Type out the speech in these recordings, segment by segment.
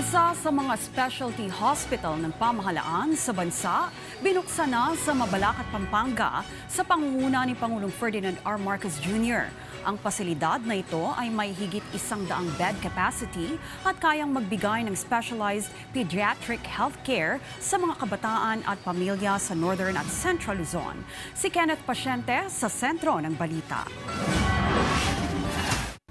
Isa sa mga specialty hospital ng pamahalaan sa bansa, binuksan na sa Mabalacat, Pampanga sa pangunguna ni Pangulong Ferdinand R. Marcos Jr. Ang pasilidad na ito ay may higit 100 bed capacity at kayang magbigay ng specialized pediatric healthcare sa mga kabataan at pamilya sa Northern at Central Luzon. Si Kenneth Pasyente sa sentro ng balita.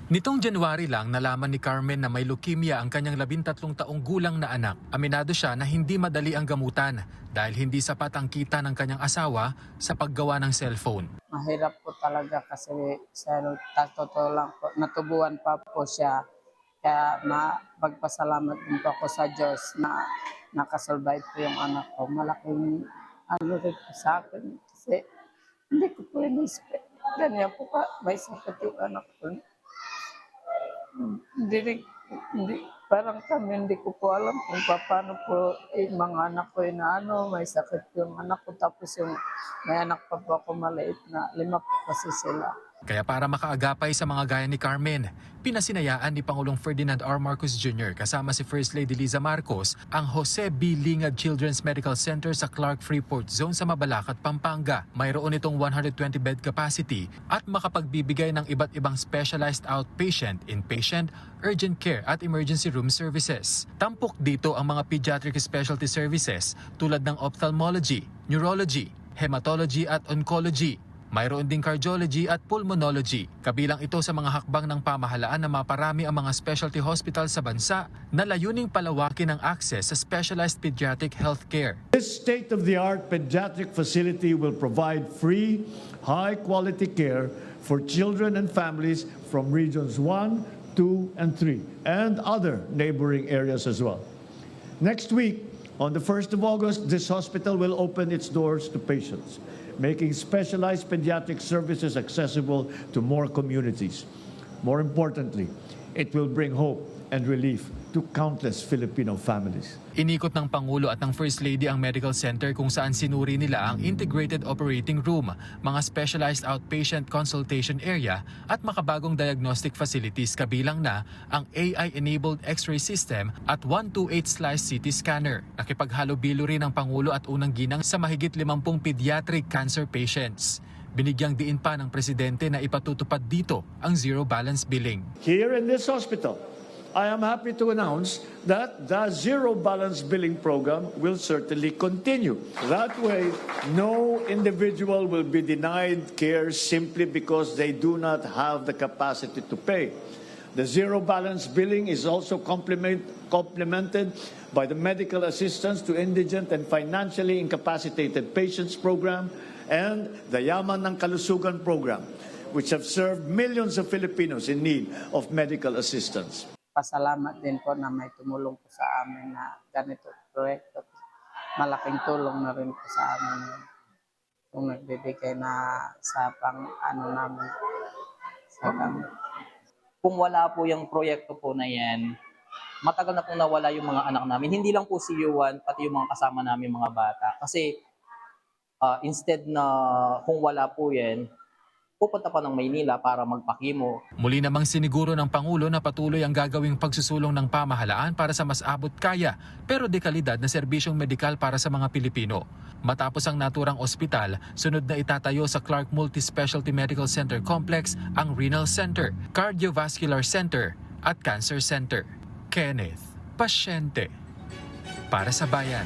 Nitong January lang, nalaman ni Carmen na may leukemia ang kanyang 13 taong gulang na anak. Aminado siya na hindi madali ang gamutan dahil hindi sapat ang kita ng kanyang asawa sa paggawa ng cellphone. Mahirap po talaga kasi sa totoo lang po, natubuan pa po siya. Kaya magpasalamat din po ako sa Diyos na nakasurvive po yung anak ko. Malaking rin po sa akin kasi hindi ko po in-expect. Ganyan po pa, may sakit yung anak ko. Parang kami hindi ko po alam kung paano po mga anak ko may sakit yung anak ko, tapos yung may anak pa po ako maliit na 5 po kasi sila. Kaya para makaagapay sa mga gaya ni Carmen, pinasinayaan ni Pangulong Ferdinand R. Marcos Jr. kasama si First Lady Liza Marcos ang Jose B. Lingad Children's Medical Center sa Clark Freeport Zone sa Mabalacat, Pampanga. Mayroon itong 120 bed capacity at makapagbibigay ng iba't ibang specialized outpatient, inpatient, urgent care at emergency room services. Tampok dito ang mga pediatric specialty services tulad ng ophthalmology, neurology, hematology at oncology. Mayroon ding cardiology at pulmonology. Kabilang ito sa mga hakbang ng pamahalaan na maparami ang mga specialty hospital sa bansa na layuning palawakin ang access sa specialized pediatric healthcare. This state-of-the-art pediatric facility will provide free, high-quality care for children and families from regions 1, 2, and 3, and other neighboring areas as well. Next week, on the 1st of August, this hospital will open its doors to patients, making specialized pediatric services accessible to more communities. More importantly, it will bring hope and relief to countless Filipino families. Inikot ng Pangulo at ng First Lady ang medical center kung saan sinuri nila ang integrated operating room, mga specialized outpatient consultation area at makabagong diagnostic facilities kabilang na ang AI-enabled X-ray system at 128-slice CT scanner. Nakipaghalubilo rin ang Pangulo at unang ginang sa mahigit 50 pediatric cancer patients. Binigyang diin pa ng Presidente na ipatutupad dito ang zero balance billing. Here in this hospital, I am happy to announce that the zero balance billing program will certainly continue. That way, no individual will be denied care simply because they do not have the capacity to pay. The zero balance billing is also complemented by the medical assistance to indigent and financially incapacitated patients program and the Yaman ng Kalusugan program, which have served millions of Filipinos in need of medical assistance. Pasalamat din po na may tumulong po sa amin na ganito proyekto. Malaking tulong na rin po sa amin kung nagbibigay na sa namin. Kung wala po yung proyekto po na yan, matagal na pong nawala yung mga anak namin. Hindi lang po si Yuan, pati yung mga kasama namin mga bata. Kasi instead na kung wala po yan, pupunta pa ng Maynila para magpakimo. Muli namang siniguro ng Pangulo na patuloy ang gagawing pagsusulong ng pamahalaan para sa mas abot kaya pero dekalidad na serbisyong medikal para sa mga Pilipino. Matapos ang naturang ospital, sunod na itatayo sa Clark Multi-Specialty Medical Center Complex ang Renal Center, Cardiovascular Center at Cancer Center. Kenneth Pasyente para sa Bayan.